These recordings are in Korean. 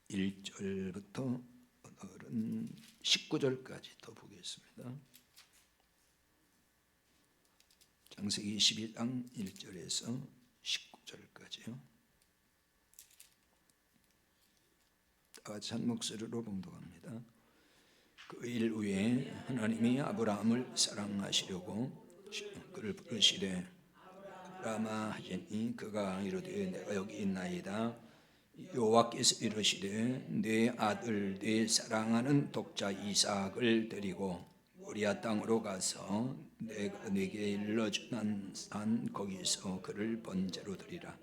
1절부터 오늘은 19절까지 더 보겠습니다. 창세기 12장 1절에서 19절까지요. 다 같이 한 목소리로 봉독합니다. 그 일 후에 하나님이 아브라함을 사랑하시려고 그를 부르시되 아브라함아 하시니 그가 이르되 내가 여기 있나이다. 여호와께서 이르시되 내 아들 내 사랑하는 독자 이삭을 데리고 모리아 땅으로 가서 내가 네게 일러준 산 거기서 그를 번제로 드리라.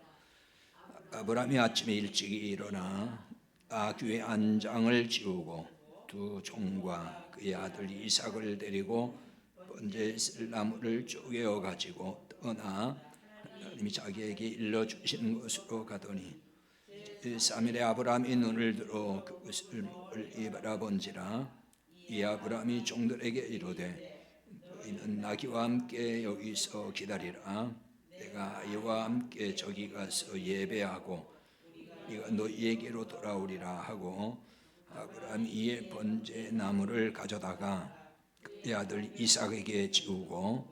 아브라함이 아침에 일찍 일어나 아귀의 안장을 지우고 두 종과 그의 아들 이삭을 데리고 번제에 쓸 나무를 쪼개어 가지고 떠나 하나님이 자기에게 일러주신 곳으로 가더니 3일에 아브라함이 눈을 들어 그것을 멀리 바라본지라. 이 아브라함이 종들에게 이르되 너희는 나귀와 함께 여기서 기다리라. 내가 아이와 함께 저기 가서 예배하고 네가 너희에게로 돌아오리라 하고 아브라함이 이에 번제 나무를 가져다가 그의 아들 이삭에게 지우고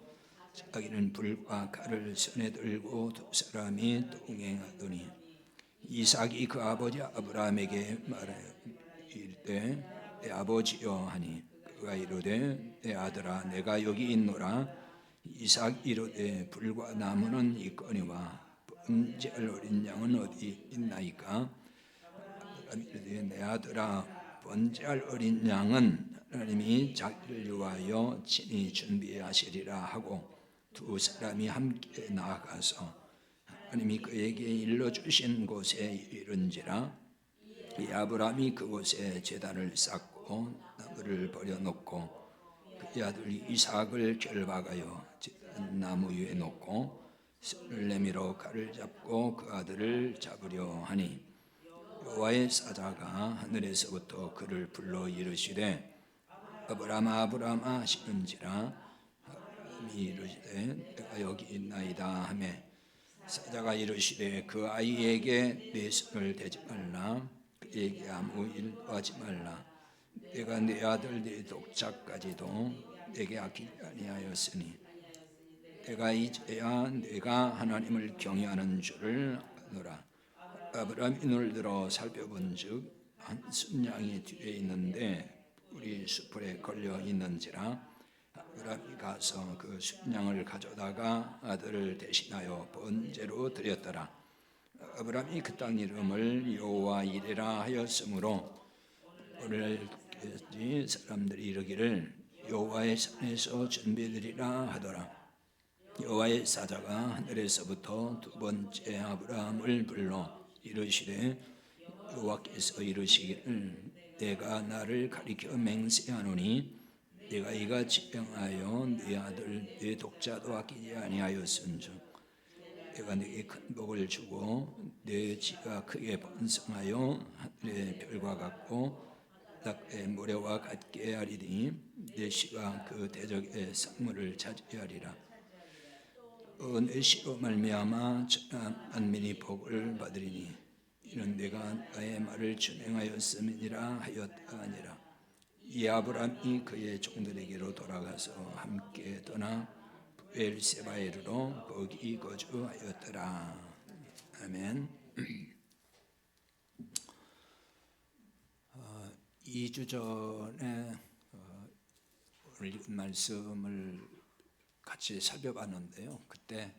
자기는 불과 칼을 손에 들고 두 사람이 동행하더니 이삭이 그 아버지 아브라함에게 말하되 내 아버지여 하니 그가 이르되 내 아들아 내가 여기 있노라. 이삭 이르되 불과 나무는 있거니와 번제할 어린 양은 어디 있나이까. 아브라함이 이르되 내 아들아 번제할 어린 양은 하나님이 자기를 위하여 친히 준비하시리라 하고 두 사람이 함께 나아가서 하나님이 그에게 일러주신 곳에 이른지라. 이 아브라함이 그곳에 제단을 쌓고 나무를 버려놓고 그의 아들 이삭을 결박하여 제단 나무 위에 놓고 손을 내밀어 칼을 잡고 그 아들을 잡으려 하니 여호와의 사자가 하늘에서부터 그를 불러 이르시되 아브라함아 아브라함아 하시는지라. 아브라함이 이르시되 내가 여기 있나이다 하매 사자가 이르시되 그 아이에게 내 손을 대지 말라. 그에게 아무 일도 하지 말라. 내가 내 아들 내 독자까지도 내게 아끼지 아니하였으니 내가 이제야 내가 하나님을 경외하는 줄을 아노라. 아브라함이 눈을 들어 살펴본즉 한 순양이 뒤에 있는데 뿔이 수풀에 걸려 있는지라. 아브라함이 가서 그 순양을 가져다가 아들을 대신하여 번제로 드렸더라. 아브라함이 그 땅 이름을 여호와 이레라 하였으므로 오늘까지 사람들이 이르기를 여호와의 산에서 준비되리라 하더라. 여호와의 사자가 하늘에서부터 두 번째 아브라함을 불러 이르시되 여호와께서 이르시기를 내가 나를 가리켜 맹세하노니 내가 이같이 명하여 네 아들 네 독자도 아끼지 아니하였은즉 내가 네게 큰 복을 주고 네 지가 크게 번성하여 하늘의 별과 같고 바닷가의 모래와 같게 하리니 내 씨가 그 대적의 성물을 차지하리라. 내 씨로 말미암아 천하 만민이 복을 받으리니 이는 내가 나의 말을 준행하였음이니라 하였다 하니라. 이 아브라함이 그의 종들에게로 돌아가서 함께 떠나 브엘세바에 이르러 거기 거주하였더라. 아멘. 2주 전에 오늘 읽은 말씀을 같이 살펴봤는데요. 그때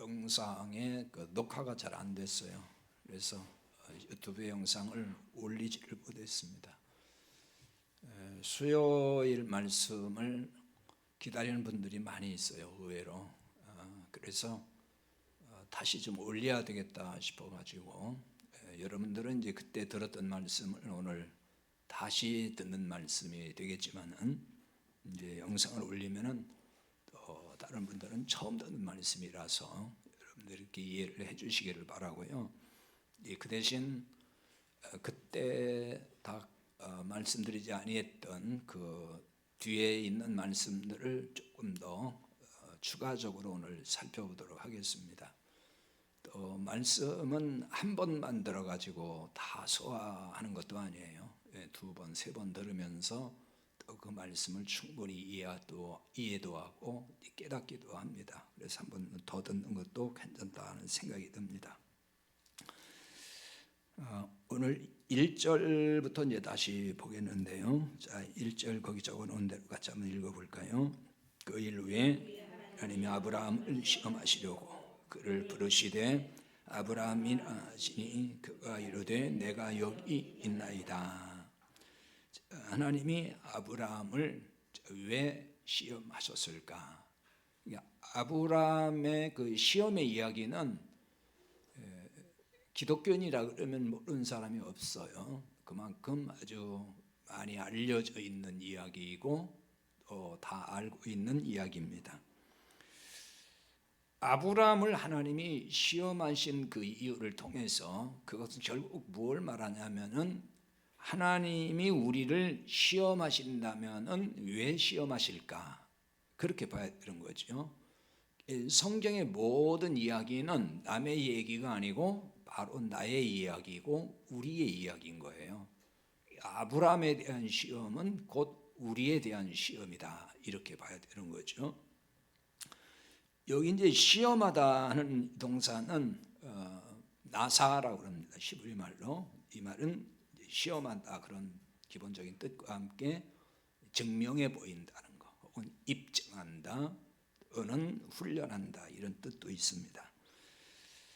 영상에 녹화가 잘 안 됐어요. 그래서 유튜브 영상을 올리지를 못했습니다. 수요일 말씀을 기다리는 분들이 많이 있어요. 의외로. 그래서 다시 좀 올려야 되겠다 싶어가지고 여러분들은 이제 그때 들었던 말씀을 오늘 다시 듣는 말씀이 되겠지만은 이제 영상을 올리면은 또 다른 분들은 처음 듣는 말씀이라서 여러분들이 이렇게 이해를 해주시기를 바라고요. 그 대신 그때 다 말씀드리지 아니했던 그 뒤에 있는 말씀들을 조금 더 추가적으로 오늘 살펴보도록 하겠습니다. 또 말씀은 한 번만 들어가지고 다 소화하는 것도 아니에요. 2번, 3번 들으면서 또 그 말씀을 충분히 이해도 하고 깨닫기도 합니다. 그래서 한 번 더 듣는 것도 괜찮다는 생각이 듭니다. 오늘 1절부터 이제 다시 보겠는데요. 자, 1절 거기 적어놓은 대로 같이 한번 읽어볼까요? 그 일 후에 하나님이 아브라함을 시험하시려고 그를 부르시되 아브라함이라 하시니 그가 이르되 내가 여기 있나이다. 하나님이 아브라함을 왜 시험하셨을까? 아브라함의 그 시험의 이야기는 기독교인이라 그러면 모르는 사람이 없어요. 그만큼 아주 많이 알려져 있는 이야기이고 또 다 알고 있는 이야기입니다. 아브라함을 하나님이 시험하신 그 이유를 통해서 그것은 결국 무엇을 말하냐면은 하나님이 우리를 시험하신다면은 왜 시험하실까? 그렇게 봐야 되는 거죠. 성경의 모든 이야기는 남의 얘기가 아니고 바로 나의 이야기고 우리의 이야기인 거예요. 아브라함에 대한 시험은 곧 우리에 대한 시험이다. 이렇게 봐야 되는 거죠. 여기 이제 시험하다 하는 동사는 나사라고 합니다. 히브리 말로. 이 말은 시험한다 그런 기본적인 뜻과 함께 증명해 보인다는 거, 혹은 입증한다, 또는 훈련한다 이런 뜻도 있습니다.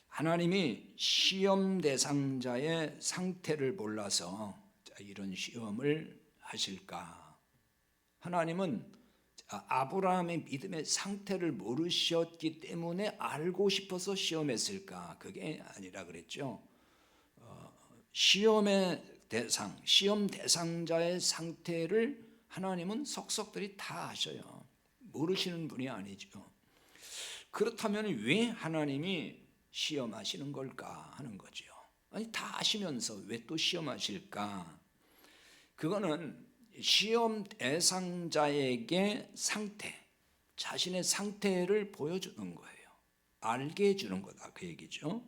하나님이 시험 대상자의 상태를 몰라서 이런 시험을 하실까? 하나님은 아브라함의 믿음의 상태를 모르셨기 때문에 알고 싶어서 시험했을까? 그게 아니라 그랬죠. 시험의 대상, 시험 대상자의 상태를 하나님은 속속들이 다 아셔요. 모르시는 분이 아니죠. 그렇다면 왜 하나님이 시험하시는 걸까 하는 거죠. 아니 다 아시면서 왜 또 시험하실까? 그거는 시험 대상자에게 상태, 자신의 상태를 보여주는 거예요. 알게 해주는 거다 그 얘기죠.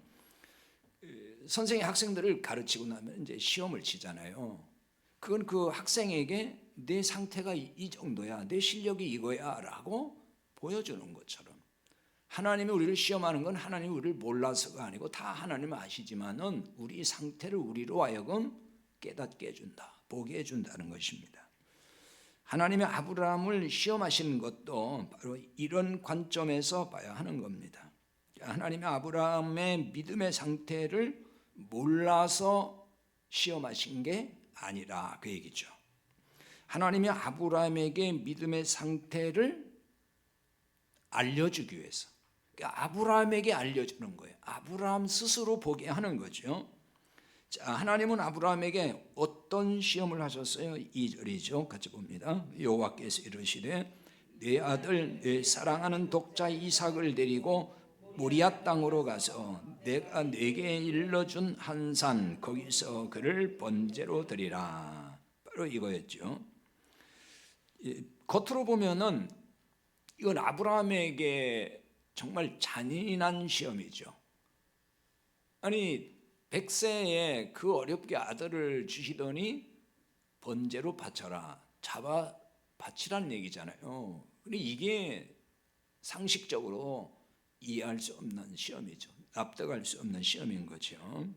선생이 학생들을 가르치고 나면 이제 시험을 치잖아요. 그건 그 학생에게 내 상태가 이 정도야, 내 실력이 이거야라고 보여주는 것처럼 하나님이 우리를 시험하는 건 하나님이 우리를 몰라서가 아니고 다 하나님 아시지만은 우리 상태를 우리로 하여금 깨닫게 해준다, 보게 해준다는 것입니다. 하나님이 아브라함을 시험하시는 것도 바로 이런 관점에서 봐야 하는 겁니다. 하나님이 아브라함의 믿음의 상태를 몰라서 시험하신 게 아니라 그 얘기죠. 하나님이 아브라함에게 믿음의 상태를 알려주기 위해서, 그러니까 아브라함에게 알려주는 거예요. 아브라함 스스로 보게 하는 거죠. 자, 하나님은 아브라함에게 어떤 시험을 하셨어요? 2절이죠. 같이 봅니다. 여호와께서 이르시되 내 아들 내 사랑하는 독자 이삭을 데리고 모리아 땅으로 가서 내가 네게 일러준 한 산 거기서 그를 번제로 드리라. 바로 이거였죠. 겉으로 보면은 이건 아브라함에게 정말 잔인한 시험이죠. 아니 100세에 그 어렵게 아들을 주시더니 번제로 바쳐라, 잡아 바치라는 얘기잖아요. 근데 이게 상식적으로 이해할 수 없는 시험이죠. 납득할 수 없는 시험인 거죠.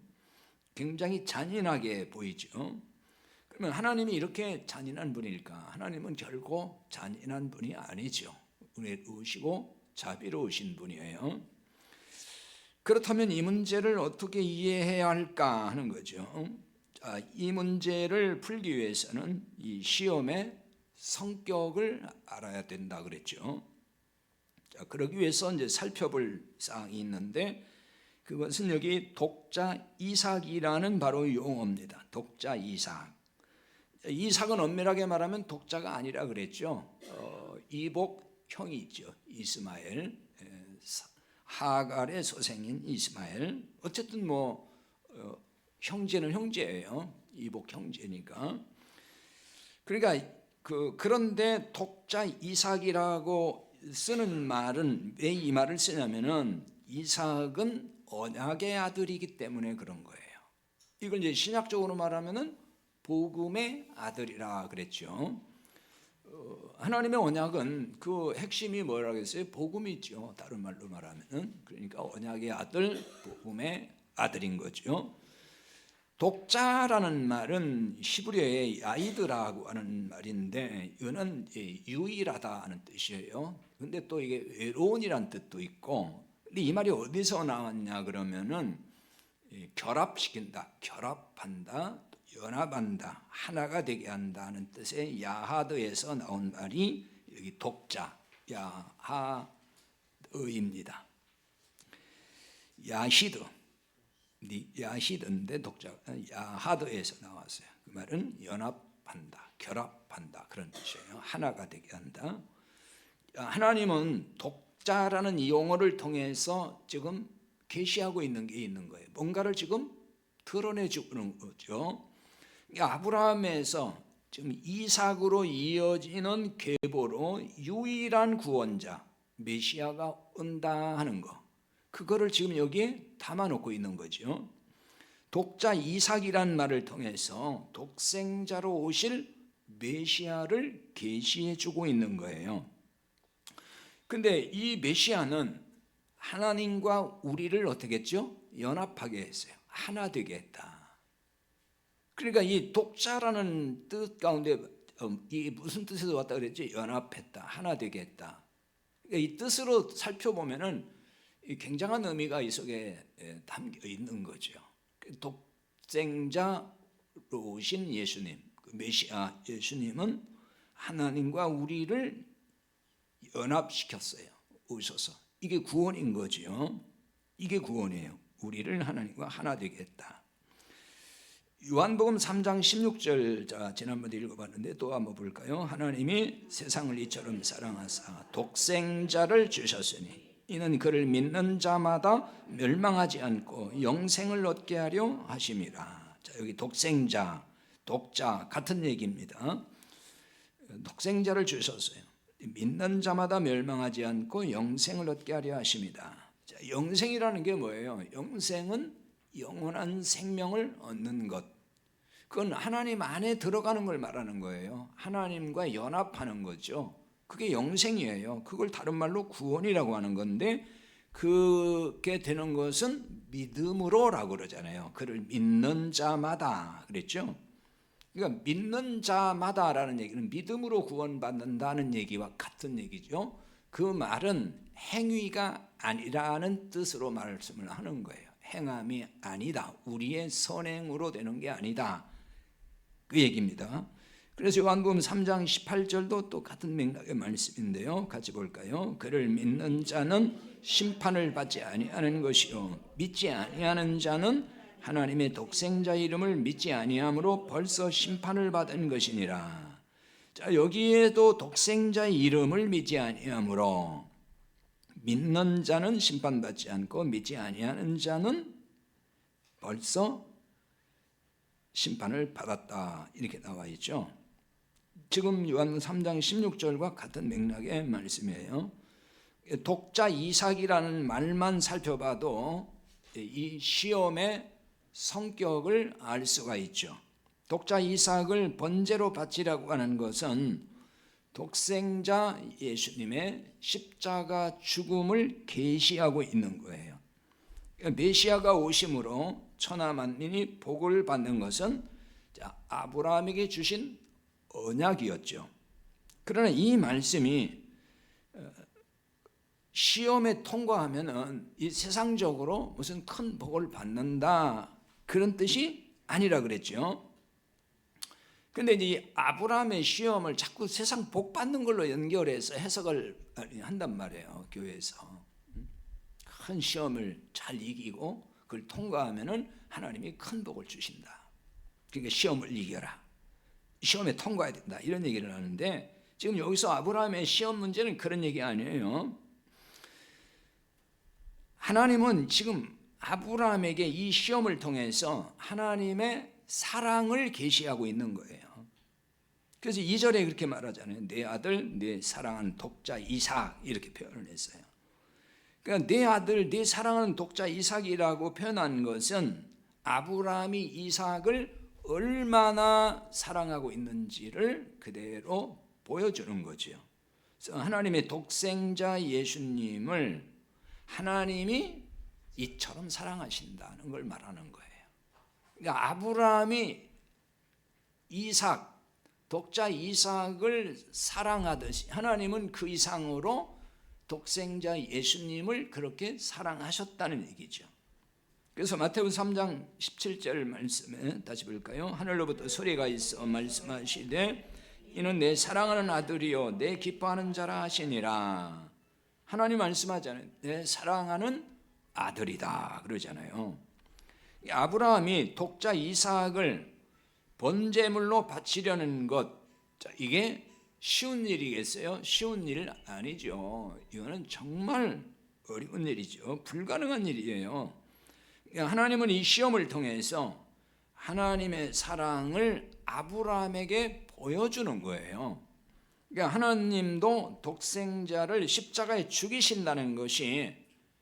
굉장히 잔인하게 보이죠. 그러면 하나님이 이렇게 잔인한 분일까? 하나님은 결코 잔인한 분이 아니죠. 은혜로우시고 자비로우신 분이에요. 그렇다면 이 문제를 어떻게 이해해야 할까 하는 거죠. 자, 이 문제를 풀기 위해서는 이 시험의 성격을 알아야 된다 그랬죠. 자, 그러기 위해서 이제 살펴볼 사항이 있는데 그것은 여기 독자 이삭이라는 바로 용어입니다. 독자 이삭. 이삭은 엄밀하게 말하면 독자가 아니라 그랬죠. 이복 형이 있죠. 이스마엘, 하갈의 소생인 이스마엘. 어쨌든 형제는 형제예요. 이복 형제니까. 그러니까 그런데 독자 이삭이라고 쓰는 말은 왜 이 말을 쓰냐면은 이삭은 언약의 아들이기 때문에 그런 거예요. 이걸 이제 신약적으로 말하면은 복음의 아들이라 그랬죠. 하나님의 언약은 그 핵심이 뭐라고 했어요? 복음이죠. 다른 말로 말하면은. 그러니까 언약의 아들, 복음의 아들인 거죠. 독자라는 말은 히브리어의 야이드라고 하는 말인데 이거는 유일하다는 뜻이에요. 근데 또 이게 외로운이라는 뜻도 있고, 근데 이 말이 어디서 나왔냐 그러면은 결합시킨다, 결합한다, 연합한다, 하나가 되게 한다는 뜻의 야하드에서 나온 말이 여기 독자, 야하드입니다. 야시드, 야시드인데 독자, 야하드에서 나왔어요. 그 말은 연합한다, 결합한다 그런 뜻이에요. 하나가 되게 한다. 하나님은 독자라는 이 용어를 통해서 지금 계시하고 있는 게 있는 거예요. 뭔가를 지금 드러내주는 거죠. 아브라함에서 지금 이삭으로 이어지는 계보로 유일한 구원자 메시아가 온다 하는 거, 그거를 지금 여기에 담아놓고 있는 거죠. 독자 이삭이란 말을 통해서 독생자로 오실 메시아를 계시해주고 있는 거예요. 근데 이 메시아는 하나님과 우리를 어떻게 했죠? 연합하게 했어요. 하나 되게 했다. 그러니까 이 독자라는 뜻 가운데 이게 무슨 뜻에서 왔다 그랬지? 연합했다, 하나 되게 했다. 그러니까 이 뜻으로 살펴보면은 굉장한 의미가 이 속에 담겨 있는 거죠. 독생자로 오신 예수님, 메시아 예수님은 하나님과 우리를 연합시켰어요. 오셔서. 이게 구원인 거죠. 이게 구원이에요. 우리를 하나님과 하나 되게 했다. 요한복음 3장 16절 지난번에 읽어봤는데 또 한번 볼까요? 하나님이 세상을 이처럼 사랑하사 독생자를 주셨으니 이는 그를 믿는 자마다 멸망하지 않고 영생을 얻게 하려 하심이라. 자, 여기 독생자, 독자 같은 얘기입니다. 독생자를 주셨어요. 믿는 자마다 멸망하지 않고 영생을 얻게 하려 하심이다. 자, 영생이라는 게 뭐예요? 영생은 영원한 생명을 얻는 것. 그건 하나님 안에 들어가는 걸 말하는 거예요. 하나님과 연합하는 거죠. 그게 영생이에요. 그걸 다른 말로 구원이라고 하는 건데, 그게 되는 것은 믿음으로라고 그러잖아요. 그를 믿는 자마다 그랬죠. 그러니까 믿는 자마다라는 얘기는 믿음으로 구원받는다는 얘기와 같은 얘기죠. 그 말은 행위가 아니라는 뜻으로 말씀을 하는 거예요. 행함이 아니다, 우리의 선행으로 되는 게 아니다, 그 얘기입니다. 그래서 요한복음 3장 18절도 또 같은 맥락의 말씀인데요. 같이 볼까요? 그를 믿는 자는 심판을 받지 아니하는 것이요 믿지 아니하는 자는 하나님의 독생자 이름을 믿지 아니함으로 벌써 심판을 받은 것이니라. 자, 여기에도 독생자 이름을 믿지 아니함으로 믿는 자는 심판받지 않고 믿지 아니하는 자는 벌써 심판을 받았다, 이렇게 나와 있죠. 지금 요한 3장 16절과 같은 맥락의 말씀이에요. 독자 이삭이라는 말만 살펴봐도 이 시험의 성격을 알 수가 있죠. 독자 이삭을 번제로 바치라고 하는 것은 독생자 예수님의 십자가 죽음을 계시하고 있는 거예요. 메시아가 오심으로 천하 만민이 복을 받는 것은 아브라함에게 주신 언약이었죠. 그러나 이 말씀이 시험에 통과하면은 이 세상적으로 무슨 큰 복을 받는다, 그런 뜻이 아니라 그랬죠. 근데 이제 아브라함의 시험을 자꾸 세상 복 받는 걸로 연결해서 해석을 한단 말이에요. 교회에서 큰 시험을 잘 이기고 그걸 통과하면은 하나님이 큰 복을 주신다. 그러니까 시험을 이겨라, 시험에 통과해야 된다, 이런 얘기를 하는데, 지금 여기서 아브라함의 시험 문제는 그런 얘기 아니에요. 하나님은 지금 아브라함에게 이 시험을 통해서 하나님의 사랑을 계시하고 있는 거예요. 그래서 2절에 그렇게 말하잖아요. 내 아들, 내 사랑한 독자 이삭, 이렇게 표현을 했어요. 그러니까 내 아들, 내 사랑하는 독자 이삭이라고 표현한 것은 아브라함이 이삭을 얼마나 사랑하고 있는지를 그대로 보여주는 거죠. 그래서 하나님의 독생자 예수님을 하나님이 이처럼 사랑하신다는 걸 말하는 거예요. 그러니까 아브라함이 이삭, 독자 이삭을 사랑하듯이 하나님은 그 이상으로 독생자 예수님을 그렇게 사랑하셨다는 얘기죠. 그래서 마태복음 3장 17절 말씀에 다시 볼까요? 하늘로부터 소리가 있어 말씀하시되 이는 내 사랑하는 아들이요 내 기뻐하는 자라 하시니라. 하나님 말씀하잖아요. 내 사랑하는 아들이다 그러잖아요. 아브라함이 독자 이삭을 번제물로 바치려는 것, 이게 쉬운 일이겠어요? 쉬운 일 아니죠. 이거는 정말 어려운 일이죠. 불가능한 일이에요. 하나님은 이 시험을 통해서 하나님의 사랑을 아브라함에게 보여주는 거예요. 그러니까 하나님도 독생자를 십자가에 죽이신다는 것이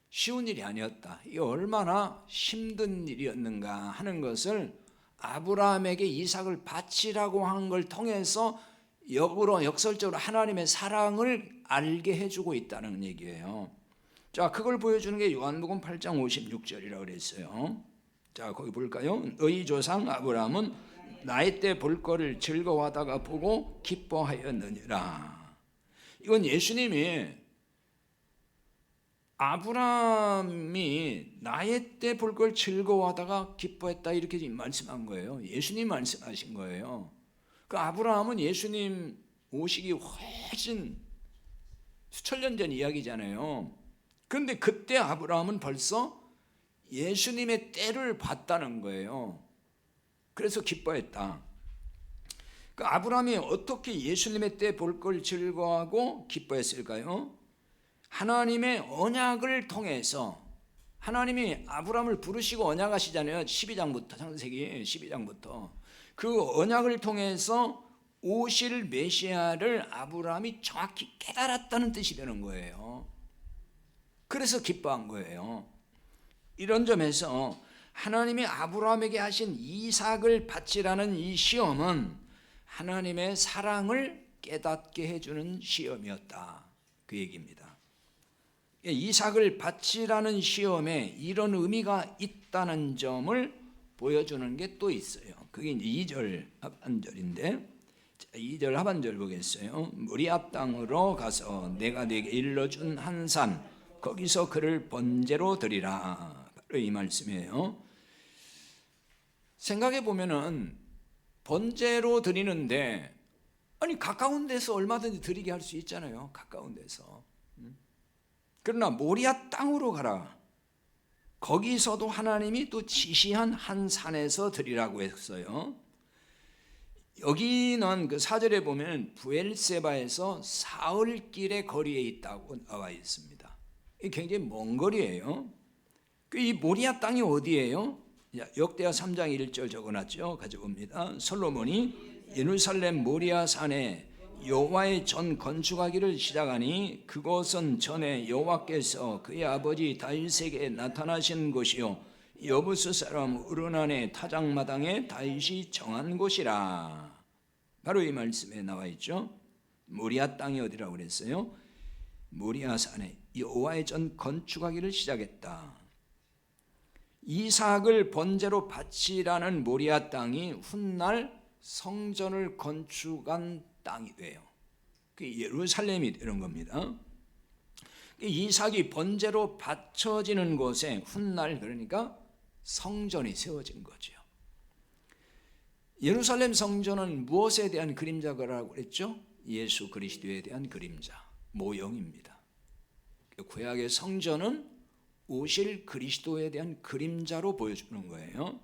쉬운 일이 아니었다. 이게 얼마나 힘든 일이었는가 하는 것을 아브라함에게 이삭을 바치라고 하는 걸 통해서 역설적으로 하나님의 사랑을 알게 해주고 있다는 얘기예요. 자, 그걸 보여주는 게 요한복음 8장 56절이라고 그랬어요. 자, 거기 볼까요? 너희 조상 아브라함은 나이 때 볼 거를 즐거워하다가 보고 기뻐하였느니라. 이건 예수님이 아브라함이 나이 때 볼 걸 즐거워하다가 기뻐했다 이렇게 말씀한 거예요. 예수님 말씀하신 거예요. 그 아브라함은 예수님 오시기 훨씬 수천 년 전 이야기잖아요. 그런데 그때 아브라함은 벌써 예수님의 때를 봤다는 거예요. 그래서 기뻐했다. 그 아브라함이 어떻게 예수님의 때 볼 걸 즐거워하고 기뻐했을까요? 하나님의 언약을 통해서 하나님이 아브라함을 부르시고 언약하시잖아요. 12장부터 창세기 12장부터 그 언약을 통해서 오실 메시아를 아브라함이 정확히 깨달았다는 뜻이 되는 거예요. 그래서 기뻐한 거예요. 이런 점에서 하나님이 아브라함에게 하신 이삭을 바치라는 이 시험은 하나님의 사랑을 깨닫게 해주는 시험이었다. 그 얘기입니다. 이삭을 바치라는 시험에 이런 의미가 있다는 점을 보여주는 게 또 있어요. 그게 이제 2절 하반절인데 2절 하반절 보겠어요. 모리아 땅으로 가서 내가 네게 일러준 한 산 거기서 그를 번제로 드리라. 바로 이 말씀이에요. 생각해 보면은 번제로 드리는데 아니 가까운 데서 얼마든지 드리게 할 수 있잖아요. 가까운 데서. 그러나 모리아 땅으로 가라. 거기서도 하나님이 또 지시한 한 산에서 드리라고 했어요. 여기는 그 4절에 보면 부엘세바에서 사흘길의 거리에 있다고 나와 있습니다. 굉장히 먼 거리예요. 이 모리아 땅이 어디예요? 역대하 3장 1절 적어놨죠. 가져봅니다. 솔로몬이 예루살렘 모리아 산에 여호와의 전 건축하기를 시작하니 그곳은 전에 여호와께서 그의 아버지 다윗에게 나타나신 곳이요 여부스 사람 우르난의 타작마당에 다윗이 정한 곳이라. 바로 이 말씀에 나와 있죠. 모리아 땅이 어디라고 그랬어요? 모리아 산에 여호와의 전 건축하기를 시작했다. 이삭을 번제로 바치라는 모리아 땅이 훗날 성전을 건축한 땅이 돼요. 그게 예루살렘이 되는 겁니다. 이삭이 번제로 바쳐지는 곳에 훗날 그러니까 성전이 세워진 거죠. 예루살렘 성전은 무엇에 대한 그림자라고 그랬죠? 예수 그리스도에 대한 그림자, 모형입니다. 구약의 성전은 오실 그리스도에 대한 그림자로 보여주는 거예요.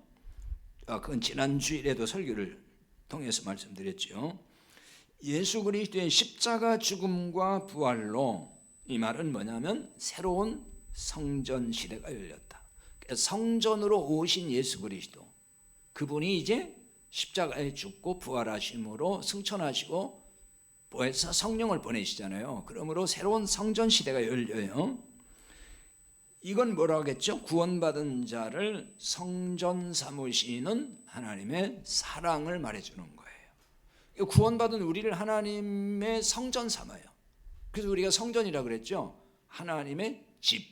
그건 지난 주일에도 설교를 통해서 말씀드렸죠. 예수 그리스도의 십자가 죽음과 부활로 이 말은 뭐냐면 새로운 성전 시대가 열렸다. 성전으로 오신 예수 그리스도, 그분이 이제 십자가에 죽고 부활하심으로 승천하시고 보혜사 성령을 보내시잖아요. 그러므로 새로운 성전 시대가 열려요. 이건 뭐라고 하겠죠? 구원받은 자를 성전 삼으시는 하나님의 사랑을 말해주는 거예요. 구원받은 우리를 하나님의 성전 삼아요. 그래서 우리가 성전이라고 그랬죠. 하나님의 집.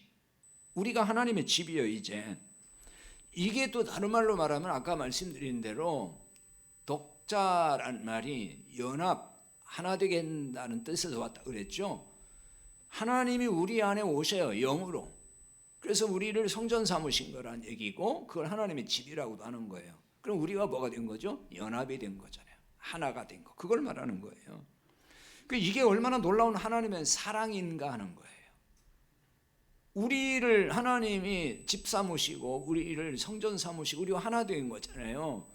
우리가 하나님의 집이에요. 이제 이게 또 다른 말로 말하면 아까 말씀드린 대로 독자란 말이 연합, 하나 되게 한다는 뜻에서 왔다 그랬죠. 하나님이 우리 안에 오셔요. 영으로. 그래서 우리를 성전 삼으신 거란 얘기고 그걸 하나님의 집이라고도 하는 거예요. 그럼 우리가 뭐가 된 거죠? 연합이 된 거잖아요. 하나가 된 거. 그걸 말하는 거예요. 이게 얼마나 놀라운 하나님의 사랑인가 하는 거예요. 우리를 하나님이 집 삼으시고 우리를 성전 삼으시고 우리가 하나 된 거잖아요.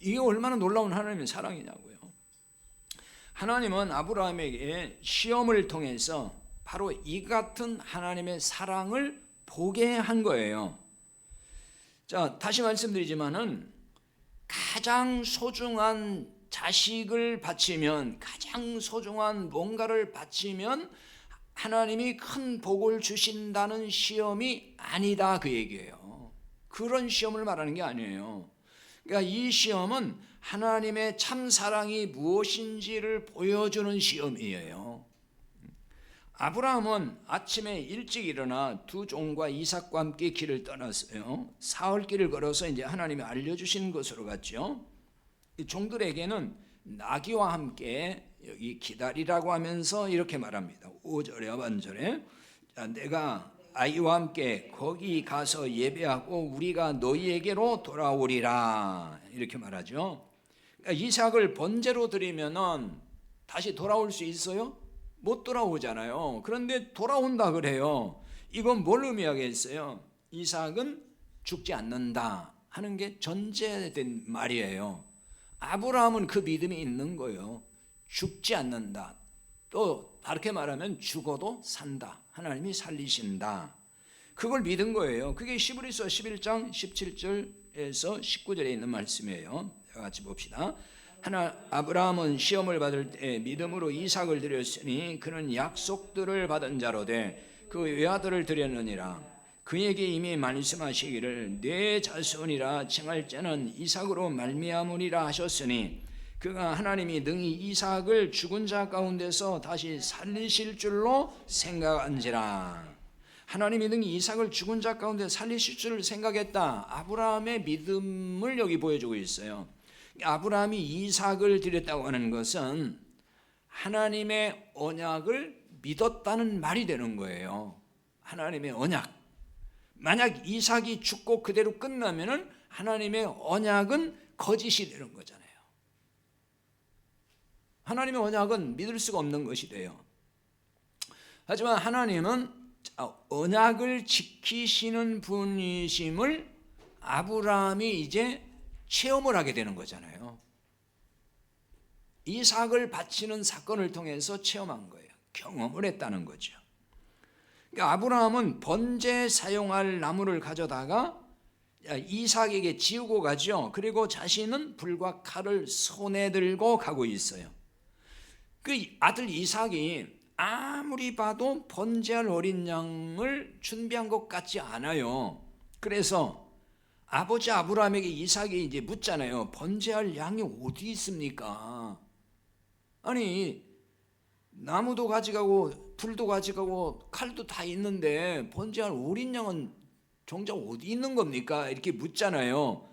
이게 얼마나 놀라운 하나님의 사랑이냐고요. 하나님은 아브라함에게 시험을 통해서 바로 이 같은 하나님의 사랑을 보게 한 거예요. 자, 다시 말씀드리지만은 가장 소중한 자식을 바치면, 가장 소중한 뭔가를 바치면 하나님이 큰 복을 주신다는 시험이 아니다 그 얘기예요. 그런 시험을 말하는 게 아니에요. 그러니까 이 시험은 하나님의 참 사랑이 무엇인지를 보여주는 시험이에요. 아브라함은 아침에 일찍 일어나 두 종과 이삭과 함께 길을 떠났어요. 사흘 길을 걸어서 이제 하나님이 알려주신 곳으로 갔죠. 이 종들에게는 나귀와 함께 여기 기다리라고 하면서 이렇게 말합니다. 5절에 반절에 내가 아이와 함께 거기 가서 예배하고 우리가 너희에게로 돌아오리라 이렇게 말하죠. 그러니까 이삭을 번제로 드리면은 다시 돌아올 수 있어요? 못 돌아오잖아요. 그런데 돌아온다 그래요. 이건 뭘 의미하겠어요? 이삭은 죽지 않는다 하는 게 전제된 말이에요. 아브라함은 그 믿음이 있는 거예요. 죽지 않는다. 또 다르게 말하면 죽어도 산다. 하나님이 살리신다. 그걸 믿은 거예요. 그게 히브리서 11장 17절에서 19절에 있는 말씀이에요. 같이 봅시다. 아브라함은 시험을 받을 때 믿음으로 이삭을 드렸으니 그는 약속들을 받은 자로 돼 그 외아들을 드렸느니라. 그에게 이미 말씀하시기를 내 자손이라 칭할 자는 이삭으로 말미암으리라 하셨으니 그가 하나님이 능히 이삭을 죽은 자 가운데서 다시 살리실 줄로 생각한지라. 하나님이 능히 이삭을 죽은 자 가운데 살리실 줄을 생각했다. 아브라함의 믿음을 여기 보여주고 있어요. 아브라함이 이삭을 드렸다고 하는 것은 하나님의 언약을 믿었다는 말이 되는 거예요. 하나님의 언약. 만약 이삭이 죽고 그대로 끝나면은 하나님의 언약은 거짓이 되는 거잖아요. 하나님의 언약은 믿을 수가 없는 것이 돼요. 하지만 하나님은 언약을 지키시는 분이심을 아브라함이 이제 체험을 하게 되는 거잖아요. 이삭을 바치는 사건을 통해서 체험한 거예요. 경험을 했다는 거죠. 그러니까 아브라함은 번제에 사용할 나무를 가져다가 이삭에게 지우고 가죠. 그리고 자신은 불과 칼을 손에 들고 가고 있어요. 그 아들 이삭이 아무리 봐도 번제할 어린 양을 준비한 것 같지 않아요. 그래서 아버지 아브라함에게 이삭이 이제 묻잖아요. 번제할 양이 어디 있습니까? 아니 나무도 가져가고 불도 가져가고 칼도 다 있는데 번제할 어린 양은 정작 어디 있는 겁니까? 이렇게 묻잖아요.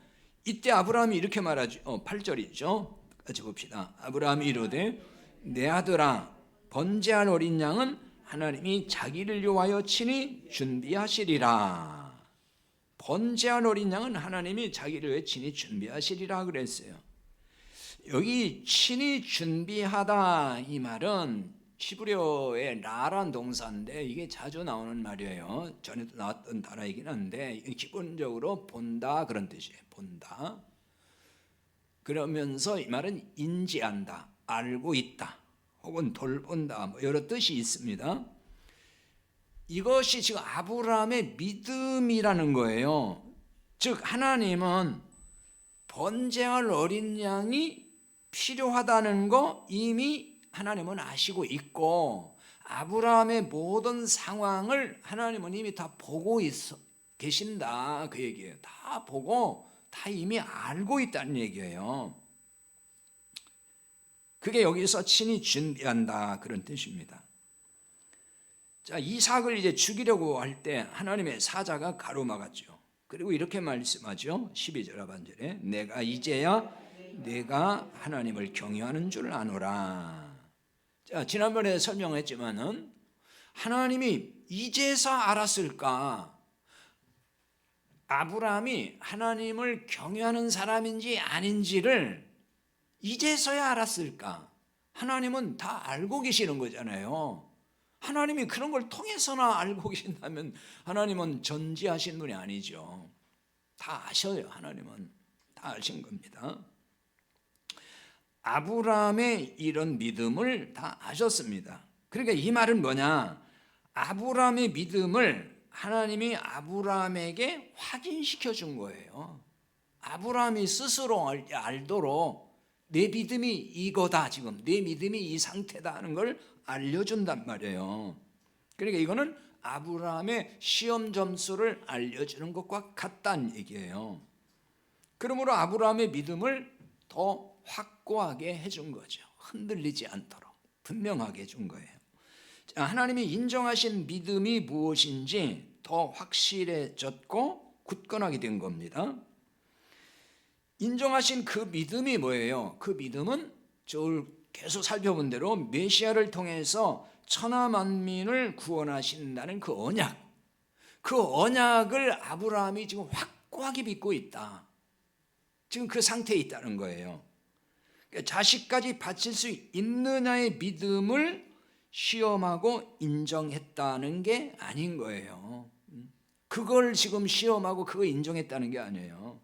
이때 아브라함이 이렇게 말하죠. 8절이죠. 같이 봅시다. 아브라함이 이르되 내 아들아 번제할 어린 양은 하나님이 자기를 위하여 친히 준비하시리라. 번제할 어린 양은 하나님이 자기를 위해 친히 준비하시리라 그랬어요. 여기 친히 준비하다 이 말은 히브리어의 라란 동사인데 이게 자주 나오는 말이에요. 전에도 나왔던 단어이긴 한데 기본적으로 본다 그런 뜻이에요. 본다. 그러면서 이 말은 인지한다, 알고 있다, 혹은 돌본다 뭐 여러 뜻이 있습니다. 이것이 지금 아브라함의 믿음이라는 거예요. 즉 하나님은 번제할 어린 양이 필요하다는 거 이미 하나님은 아시고 있고 아브라함의 모든 상황을 하나님은 이미 다 보고 계신다 그 얘기예요. 다 보고 다 이미 알고 있다는 얘기예요. 그게 여기서 친히 준비한다 그런 뜻입니다. 자, 이삭을 이제 죽이려고 할 때 하나님의 사자가 가로막았죠. 그리고 이렇게 말씀하죠. 12절 하반절에 내가 이제야 내가 하나님을 경외하는 줄 아노라. 자, 지난번에 설명했지만은 하나님이 이제서 알았을까? 아브라함이 하나님을 경외하는 사람인지 아닌지를 이제서야 알았을까? 하나님은 다 알고 계시는 거잖아요. 하나님이 그런 걸 통해서나 알고 계신다면 하나님은 전지하신 분이 아니죠. 다 아셔요. 하나님은 다 아신 겁니다. 아브라함의 이런 믿음을 다 아셨습니다. 그러니까 이 말은 뭐냐? 아브라함의 믿음을 하나님이 아브라함에게 확인시켜 준 거예요. 아브라함이 스스로 알도록 내 믿음이 이거다, 지금 내 믿음이 이 상태다 하는 걸 알려준단 말이에요. 그러니까 이거는 아브라함의 시험 점수를 알려주는 것과 같다는 얘기예요. 그러므로 아브라함의 믿음을 더 확고하게 해준 거죠. 흔들리지 않도록 분명하게 해준 거예요. 자, 하나님이 인정하신 믿음이 무엇인지 더 확실해졌고 굳건하게 된 겁니다. 인정하신 그 믿음이 뭐예요? 그 믿음은 계속 살펴본 대로 메시아를 통해서 천하 만민을 구원하신다는 그 언약, 그 언약을 아브라함이 지금 확고하게 믿고 있다. 지금 그 상태에 있다는 거예요. 그러니까 자식까지 바칠 수 있느냐의 믿음을 시험하고 인정했다는 게 아닌 거예요. 그걸 지금 시험하고 그거 인정했다는 게 아니에요.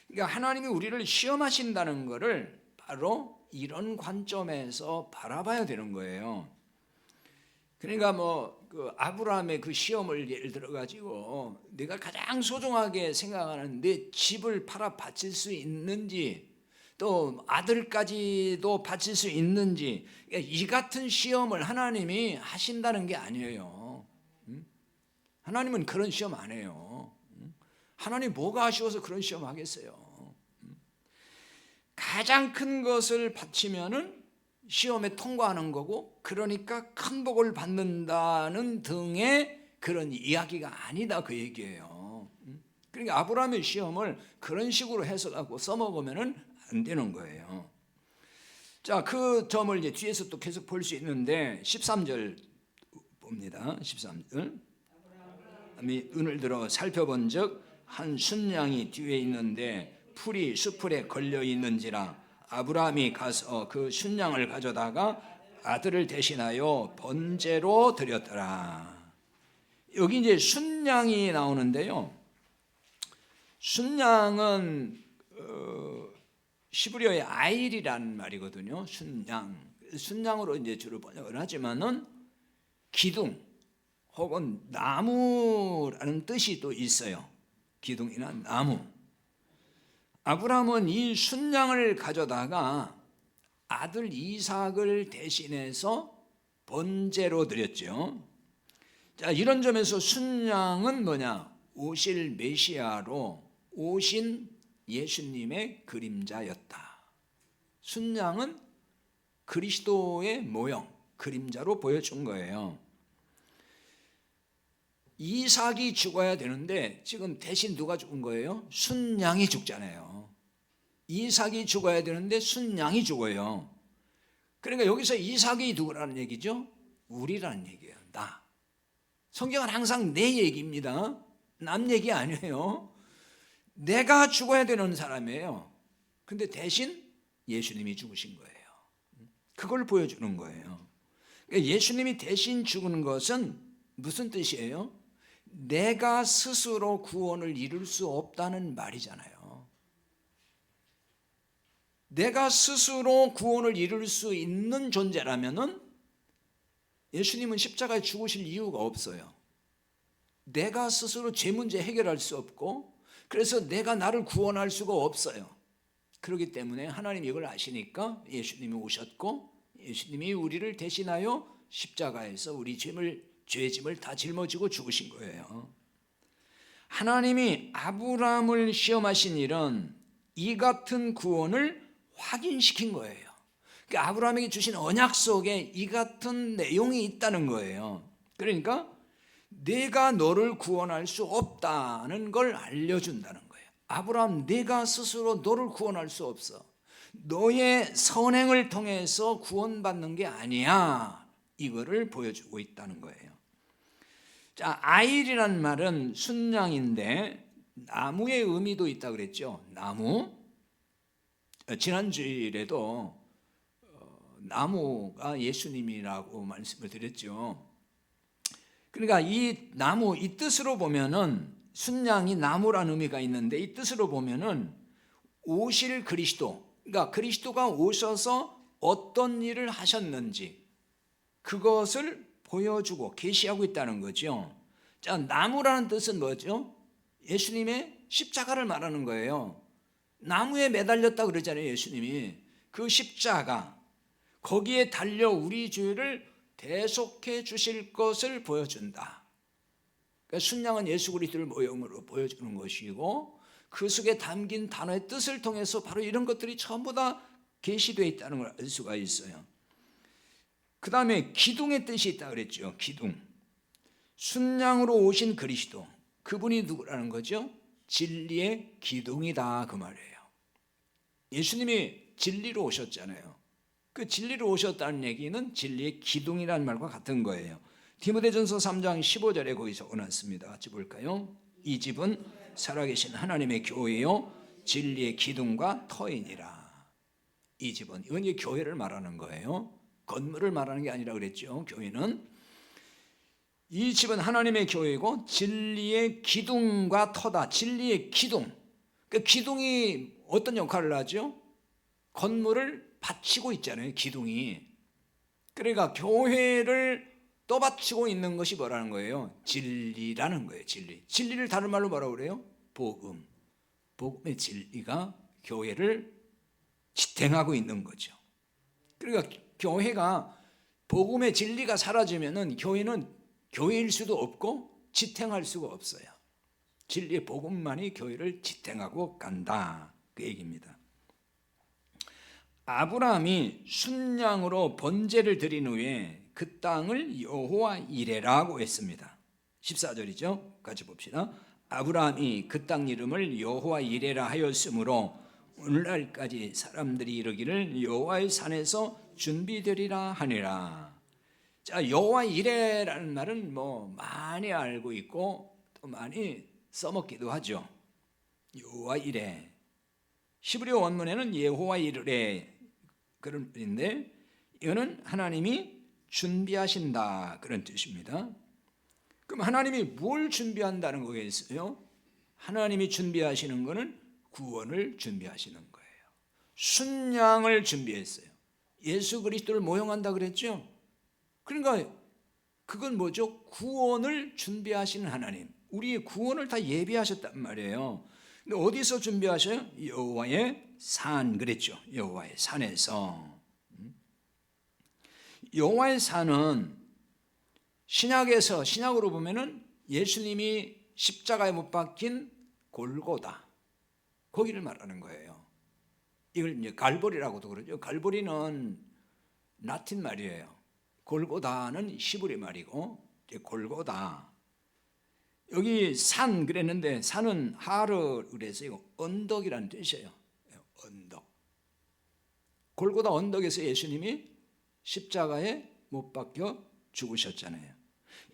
그러니까 하나님이 우리를 시험하신다는 것을 바로 이런 관점에서 바라봐야 되는 거예요. 그러니까 그 아브라함의 그 시험을 예를 들어 가지고 내가 가장 소중하게 생각하는 내 집을 팔아 바칠 수 있는지 또 아들까지도 바칠 수 있는지, 그러니까 이 같은 시험을 하나님이 하신다는 게 아니에요. 하나님은 그런 시험 안 해요. 하나님 뭐가 아쉬워서 그런 시험 하겠어요. 가장 큰 것을 바치면은 시험에 통과하는 거고, 그러니까 큰 복을 받는다는 등의 그런 이야기가 아니다 그 얘기예요. 그러니까 아브라함의 시험을 그런 식으로 해석하고 써먹으면은 안 되는 거예요. 자, 그 점을 이제 뒤에서 또 계속 볼 수 있는데 13절 봅니다. 13절. 눈을 들어 살펴본즉 한 순양이 뒤에 있는데 풀이 수풀에 걸려 있는지라 아브라함이 가서 그 순양을 가져다가 아들을 대신하여 번제로 드렸더라. 여기 이제 순양이 나오는데요. 순양은 시브리어의 아일이라는 말이거든요. 순양으로 이제 주로 번역을 하지만은 기둥 혹은 나무라는 뜻이 또 있어요. 기둥이나 나무. 아브라함은 이 순양을 가져다가 아들 이삭을 대신해서 번제로 드렸죠. 자, 이런 점에서 순양은 뭐냐? 오실 메시아로 오신 예수님의 그림자였다. 순양은 그리스도의 모형, 그림자로 보여준 거예요. 이삭이 죽어야 되는데 지금 대신 누가 죽은 거예요? 순양이 죽잖아요. 이삭이 죽어야 되는데 순양이 죽어요. 그러니까 여기서 이삭이 누구라는 얘기죠? 우리라는 얘기예요. 나. 성경은 항상 내 얘기입니다. 남 얘기 아니에요. 내가 죽어야 되는 사람이에요. 근데 대신 예수님이 죽으신 거예요. 그걸 보여주는 거예요. 그러니까 예수님이 대신 죽은 것은 무슨 뜻이에요? 내가 스스로 구원을 이룰 수 없다는 말이잖아요. 내가 스스로 구원을 이룰 수 있는 존재라면은 예수님은 십자가에 죽으실 이유가 없어요. 내가 스스로 죄 문제 해결할 수 없고, 그래서 내가 나를 구원할 수가 없어요. 그렇기 때문에 하나님이 이걸 아시니까 예수님이 오셨고, 예수님이 우리를 대신하여 십자가에서 우리 죄짐을 다 짊어지고 죽으신 거예요. 하나님이 아브라함을 시험하신 일은 이 같은 구원을 확인시킨 거예요. 그러니까 아브라함에게 주신 언약 속에 이 같은 내용이 있다는 거예요. 그러니까 내가 너를 구원할 수 없다는 걸 알려준다는 거예요. 아브라함, 내가 스스로 너를 구원할 수 없어. 너의 선행을 통해서 구원받는 게 아니야. 이거를 보여주고 있다는 거예요. 자, 아일이란 말은 순양인데 나무의 의미도 있다 그랬죠. 나무. 지난주일에도 나무가 예수님이라고 말씀을 드렸죠. 그러니까 이 나무, 이 뜻으로 보면은 순양이 나무라는 의미가 있는데 이 뜻으로 보면은 오실 그리스도, 그러니까 그리스도가 오셔서 어떤 일을 하셨는지 그것을 보여주고 계시하고 있다는 거죠. 자, 나무라는 뜻은 뭐죠? 예수님의 십자가를 말하는 거예요. 나무에 매달렸다 그러잖아요, 예수님이. 그 십자가, 거기에 달려 우리 죄를 대속해 주실 것을 보여준다. 그러니까 순양은 예수 그리스도를 모형으로 보여주는 것이고 그 속에 담긴 단어의 뜻을 통해서 바로 이런 것들이 전부 다 계시되어 있다는 걸 알 수가 있어요. 그 다음에 기둥의 뜻이 있다 그랬죠. 기둥. 순양으로 오신 그리스도, 그분이 누구라는 거죠? 진리의 기둥이다 그 말이에요. 예수님이 진리로 오셨잖아요. 그 진리로 오셨다는 얘기는 진리의 기둥이라는 말과 같은 거예요. 디모데전서 3장 15절에 거기서 올랐습니다. 같이 볼까요? 이 집은 살아계신 하나님의 교회요 진리의 기둥과 터이니라. 이 집은, 이건 이제 교회를 말하는 거예요. 건물을 말하는 게 아니라 그랬죠. 교회는 이 집은 하나님의 교회고 진리의 기둥과 터다. 진리의 기둥. 그 기둥이 어떤 역할을 하죠? 건물을 받치고 있잖아요. 기둥이. 그러니까 교회를 떠받치고 있는 것이 뭐라는 거예요? 진리라는 거예요. 진리. 진리를 다른 말로 뭐라고 그래요? 복음. 복음의 진리가 교회를 지탱하고 있는 거죠. 그러니까 교회가 복음의 진리가 사라지면은 교회는 교회일 수도 없고 지탱할 수가 없어요. 진리의 복음만이 교회를 지탱하고 간다 그 얘기입니다. 아브라함이 순양으로 번제를 드린 후에 그 땅을 여호와 이레라고 했습니다. 14절이죠. 같이 봅시다. 아브라함이 그 땅 이름을 여호와 이레라 하였으므로 오늘날까지 사람들이 이르기를 여호와의 산에서 준비되리라 하니라. 자, 여호와 이레라는 말은 뭐 많이 알고 있고 또 많이 써먹기도 하죠. 여호와 이레. 히브리어 원문에는 여호와 이레 그런 뜻인데 이거는 하나님이 준비하신다 그런 뜻입니다. 그럼 하나님이 뭘 준비한다는 거겠어요? 하나님이 준비하시는 것은 구원을 준비하시는 거예요. 순양을 준비했어요. 예수 그리스도를 모형한다 그랬죠? 그러니까 그건 뭐죠? 구원을 준비하시는 하나님. 우리의 구원을 다 예비하셨단 말이에요. 근데 어디서 준비하셔요? 여호와의 산 그랬죠. 여호와의 산에서. 여호와의 산은 신약으로 보면은 예수님이 십자가에 못 박힌 골고다, 거기를 말하는 거예요. 이걸 이제 갈보리라고도 그러죠. 갈보리는 라틴 말이에요. 골고다는 히브리 말이고 골고다. 여기 산 그랬는데 산은 하르 그래서 이거 언덕이라는 뜻이에요. 언덕. 골고다 언덕에서 예수님이 십자가에 못 박혀 죽으셨잖아요.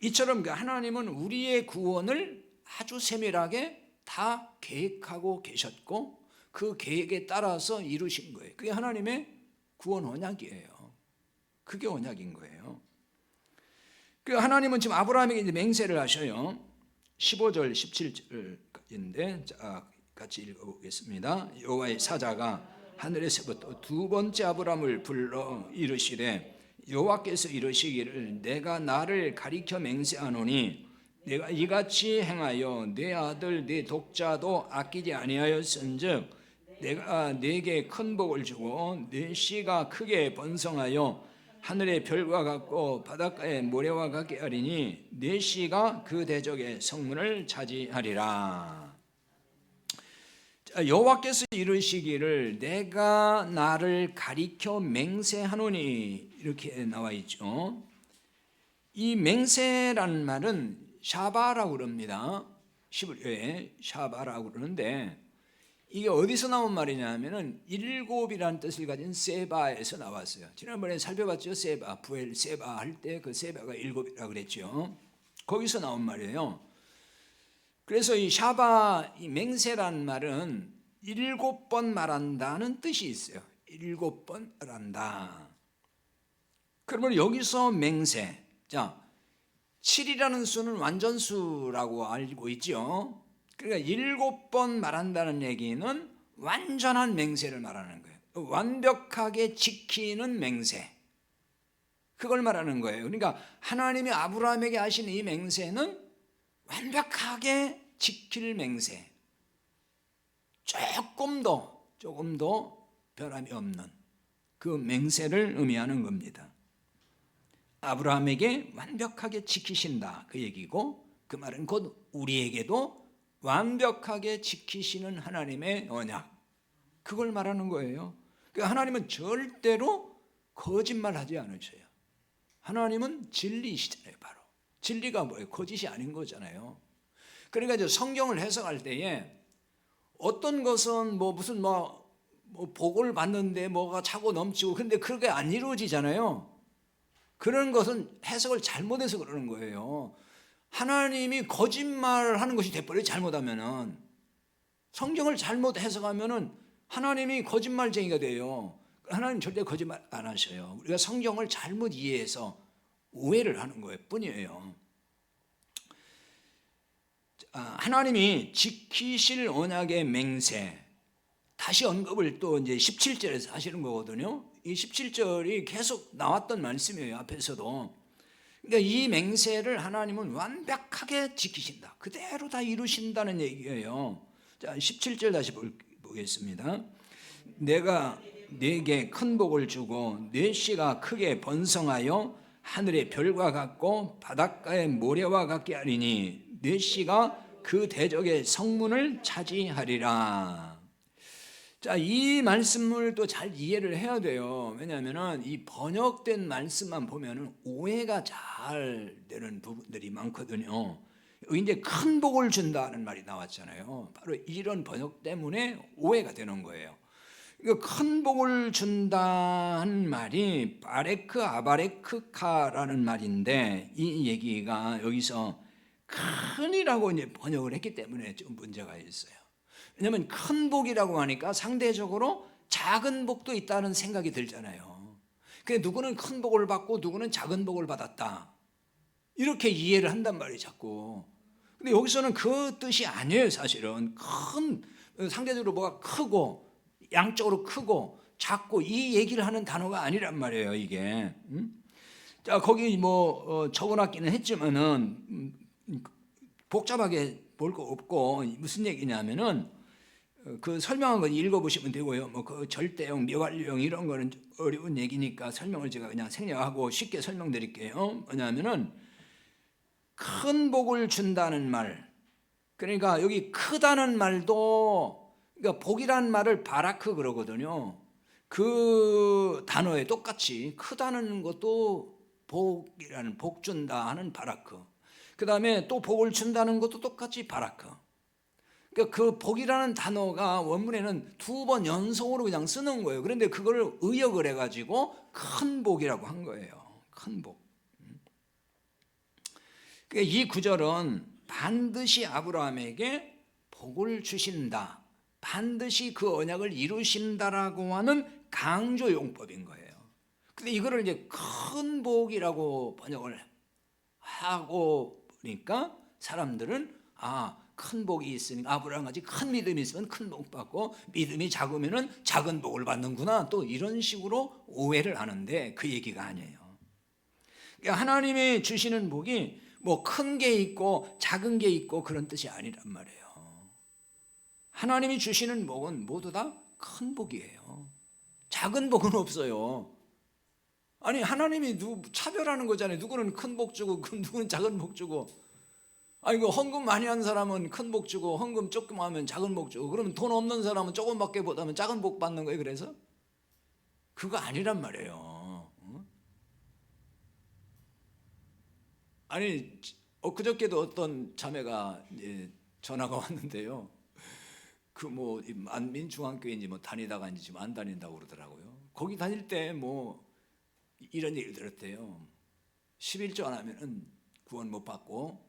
이처럼 하나님은 우리의 구원을 아주 세밀하게 다 계획하고 계셨고 그 계획에 따라서 이루신 거예요. 그게 하나님의 구원 언약이에요. 그게 언약인 거예요. 그 하나님은 지금 아브라함에게 이제 맹세를 하셔요. 15절 17절인데 자, 같이 읽어보겠습니다. 여호와의 사자가 하늘에서부터 두 번째 아브라함을 불러 이르시되 여호와께서 이르시기를 내가 나를 가리켜 맹세하노니 내가 이같이 행하여 내 아들 내 독자도 아끼지 아니하였은즉 내가 네게 큰 복을 주고 네 씨가 크게 번성하여 하늘의 별과 같고 바닷가의 모래와 같게 하리니 내 씨가 그 대적의 성문을 차지하리라. 여호와께서 이르시기를 내가 나를 가리켜 맹세하노니 이렇게 나와 있죠. 이 맹세라는 말은 샤바라고 그럽니다. 히브리어에 샤바라고 그러는데 이게 어디서 나온 말이냐면은 일곱이라는 뜻을 가진 세바에서 나왔어요. 지난번에 살펴봤죠. 세바, 부엘 세바 할 때 그 세바가 일곱이라고 그랬죠. 거기서 나온 말이에요. 그래서 이 샤바, 이 맹세란 말은 7번 말한다는 뜻이 있어요. 7번 말한다. 그러면 여기서 맹세, 자 7이라는 수는 완전수라고 알고 있죠. 그러니까 7번 말한다는 얘기는 완전한 맹세를 말하는 거예요. 완벽하게 지키는 맹세, 그걸 말하는 거예요. 그러니까 하나님이 아브라함에게 하신 이 맹세는 완벽하게 지킬 맹세, 조금 더 변함이 없는 그 맹세를 의미하는 겁니다. 아브라함에게 완벽하게 지키신다 그 얘기고, 그 말은 곧 우리에게도 완벽하게 지키시는 하나님의 언약, 그걸 말하는 거예요. 그러니까 하나님은 절대로 거짓말하지 않으셔요. 하나님은 진리이시잖아요. 바로 진리가 뭐예요? 거짓이 아닌 거잖아요. 그러니까 이제 성경을 해석할 때에 어떤 것은 무슨 복을 받는데 뭐가 차고 넘치고, 근데 그게 안 이루어지잖아요. 그런 것은 해석을 잘못해서 그러는 거예요. 하나님이 거짓말하는 것이 돼버려요. 잘못하면은, 성경을 잘못 해석하면은 하나님이 거짓말쟁이가 돼요. 하나님 절대 거짓말 안 하셔요. 우리가 성경을 잘못 이해해서 오해를 하는 거예요 뿐이에요. 하나님이 지키실 언약의 맹세, 다시 언급을 또 이제 17절에서 하시는 거거든요. 이 17절이 계속 나왔던 말씀이에요. 앞에서도. 그러니까 이 맹세를 하나님은 완벽하게 지키신다, 그대로 다 이루신다는 얘기예요. 자, 17절 다시 보겠습니다. 내가 네게 큰 복을 주고 네 씨가 크게 번성하여 하늘의 별과 같고 바닷가의 모래와 같게 하리니 네 씨가 그 대적의 성문을 차지하리라. 자, 이 말씀을 또 잘 이해를 해야 돼요. 왜냐하면 이 번역된 말씀만 보면 오해가 잘 되는 부분들이 많거든요. 이제 큰 복을 준다는 말이 나왔잖아요. 바로 이런 번역 때문에 오해가 되는 거예요. 큰 복을 준다는 말이 바레크 아바레크카라는 말인데, 이 얘기가 여기서 큰이라고 이제 번역을 했기 때문에 좀 문제가 있어요. 왜냐하면 큰 복이라고 하니까 상대적으로 작은 복도 있다는 생각이 들잖아요. 근데 누구는 큰 복을 받고 누구는 작은 복을 받았다, 이렇게 이해를 한단 말이에요 자꾸. 근데 여기서는 그 뜻이 아니에요. 사실은 상대적으로 뭐가 크고 양적으로 크고 작고 이 얘기를 하는 단어가 아니란 말이에요 이게. 자, 거기 적어놨기는 했지만은 복잡하게 볼 거 없고, 무슨 얘기냐면은 그 설명한 거 읽어보시면 되고요. 그 절대형, 미완료형 이런 거는 어려운 얘기니까 설명을 제가 그냥 생략하고 쉽게 설명드릴게요. 뭐냐면은 큰 복을 준다는 말, 그러니까 여기 크다는 말도, 그러니까 복이라는 말을 바라크 그러거든요. 그 단어에 똑같이 크다는 것도 복이라는, 복 준다 하는 바라크, 그 다음에 또 복을 준다는 것도 똑같이 바라크. 그러니까 그 복이라는 단어가 원문에는 2번 연속으로 그냥 쓰는 거예요. 그런데 그걸 의역을 해가지고 큰 복이라고 한 거예요. 큰 복. 그러니까 이 구절은 반드시 아브라함에게 복을 주신다, 반드시 그 언약을 이루신다라고 하는 강조 용법인 거예요. 근데 이거를 이제 큰 복이라고 번역을 하고 보니까 사람들은 큰 복이 있으니까 아브라함같이 큰 믿음이 있으면 큰 복 받고, 믿음이 작으면 작은 복을 받는구나, 또 이런 식으로 오해를 하는데 그 얘기가 아니에요. 그러니까 하나님이 주시는 복이 큰 게 있고 작은 게 있고 그런 뜻이 아니란 말이에요. 하나님이 주시는 복은 모두 다 큰 복이에요. 작은 복은 없어요. 아니 하나님이 차별하는 거잖아요. 누구는 큰 복 주고 누구는 작은 복 주고. 아니 그 헌금 많이 한 사람은 큰 복 주고 헌금 조금 하면 작은 복 주고, 그러면 돈 없는 사람은 조금밖에 못하면 작은 복 받는 거예요. 그래서 그거 아니란 말이에요. 아니 그저께도 어떤 자매가 전화가 왔는데요. 그 뭐 만민중앙교회인지 뭐 다니다가 이제 지금 안 다닌다고 그러더라고요. 거기 다닐 때 뭐 이런 얘기를 들었대요. 11조 안 하면은 구원 못 받고,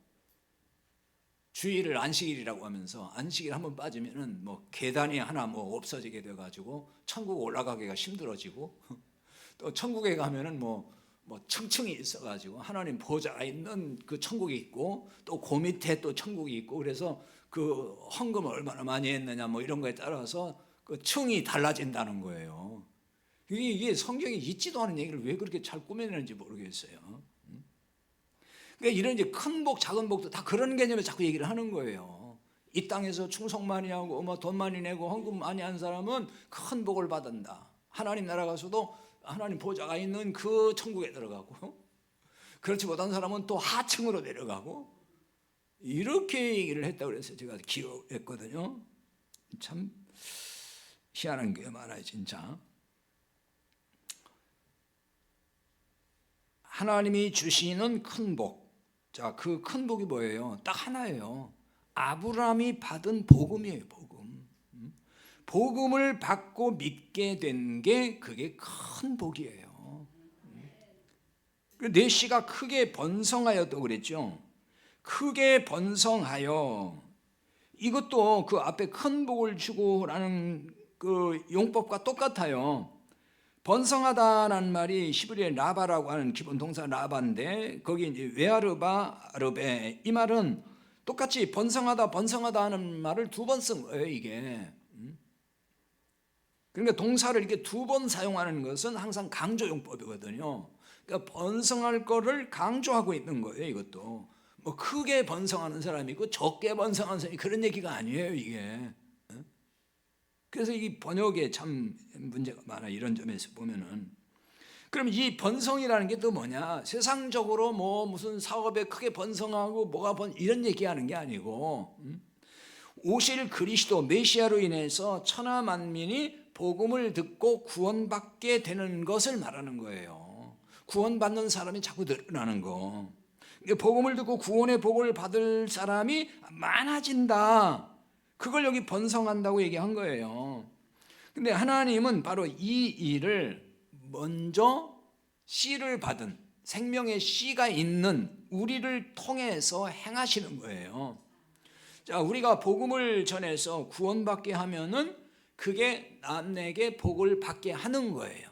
주일을 안식일이라고 하면서 안식일 한번 빠지면은 뭐 계단이 하나 뭐 없어지게 돼 가지고 천국 올라가기가 힘들어지고, 또 천국에 가면은 뭐 층층이 있어 가지고 하나님 보좌가 있는 그 천국이 있고, 또 그 밑에 또 천국이 있고, 그래서 그 헌금을 얼마나 많이 했느냐 뭐 이런 거에 따라서 그 층이 달라진다는 거예요. 이게 성경에 있지도 않은 얘기를 왜 그렇게 잘 꾸며내는지 모르겠어요. 그러니까 이런 이제 큰 복, 작은 복도 다 그런 개념에 자꾸 얘기를 하는 거예요. 이 땅에서 충성 많이 하고 뭐 돈 많이 내고 헌금 많이 한 사람은 큰 복을 받는다. 하나님 나라 가서도 하나님 보좌가 있는 그 천국에 들어가고, 그렇지 못한 사람은 또 하층으로 내려가고, 이렇게 얘기를 했다고 그래서 제가 기억했거든요. 참 희한한 게 많아요, 진짜. 하나님이 주시는 큰 복. 자, 그 큰 복이 뭐예요? 딱 하나예요. 아브라함이 받은 복음이에요, 복음. 복음을 받고 믿게 된 게 그게 큰 복이에요. 내 씨가 크게 번성하여도 그랬죠. 크게 번성하여, 이것도 그 앞에 큰 복을 주고라는 그 용법과 똑같아요. 번성하다라는 말이 히브리의 라바라고 하는 기본 동사 라바인데, 거기 이제 웨아르바 아르베, 이 말은 똑같이 번성하다 하는 말을 두 번 쓴 거예요, 이게. 그러니까 동사를 이렇게 두 번 사용하는 것은 항상 강조 용법이거든요. 그러니까 번성할 거를 강조하고 있는 거예요, 이것도. 뭐 크게 번성하는 사람이 있고 적게 번성하는 사람이, 그런 얘기가 아니에요, 이게. 그래서 이 번역에 참 문제가 많아, 이런 점에서 보면은. 그럼 이 번성이라는 게 또 뭐냐? 세상적으로 뭐 무슨 사업에 크게 번성하고 이런 얘기하는 게 아니고, 오실 그리스도 메시아로 인해서 천하 만민이 복음을 듣고 구원받게 되는 것을 말하는 거예요. 구원받는 사람이 자꾸 늘어나는 거. 복음을 듣고 구원의 복을 받을 사람이 많아진다. 그걸 여기 번성한다고 얘기한 거예요. 근데 하나님은 바로 이 일을 먼저 씨를 받은, 생명의 씨가 있는 우리를 통해서 행하시는 거예요. 자, 우리가 복음을 전해서 구원받게 하면은 그게 남에게 복을 받게 하는 거예요.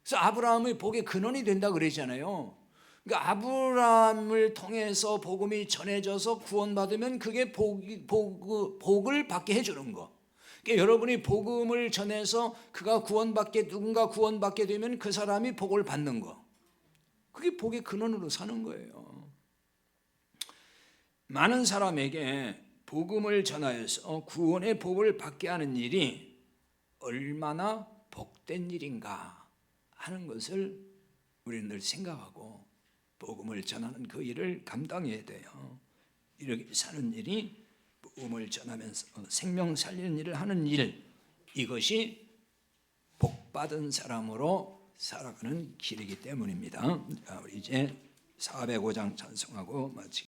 그래서 아브라함의 복의 근원이 된다 그러잖아요. 그러니까 아브라함을 통해서 복음이 전해져서 구원받으면 그게 복을 받게 해주는 거. 그러니까 여러분이 복음을 전해서 누군가 구원받게 되면 그 사람이 복을 받는 거. 그게 복의 근원으로 사는 거예요. 많은 사람에게 복음을 전하여서 구원의 복을 받게 하는 일이 얼마나 복된 일인가 하는 것을 우리는 늘 생각하고 복음을 전하는 그 일을 감당해야 돼요. 이렇게 사는 일이, 복음을 전하면서 생명 살리는 일을 하는 일, 이것이 복받은 사람으로 살아가는 길이기 때문입니다. 우리 이제 405장 찬송하고 마치겠습니다.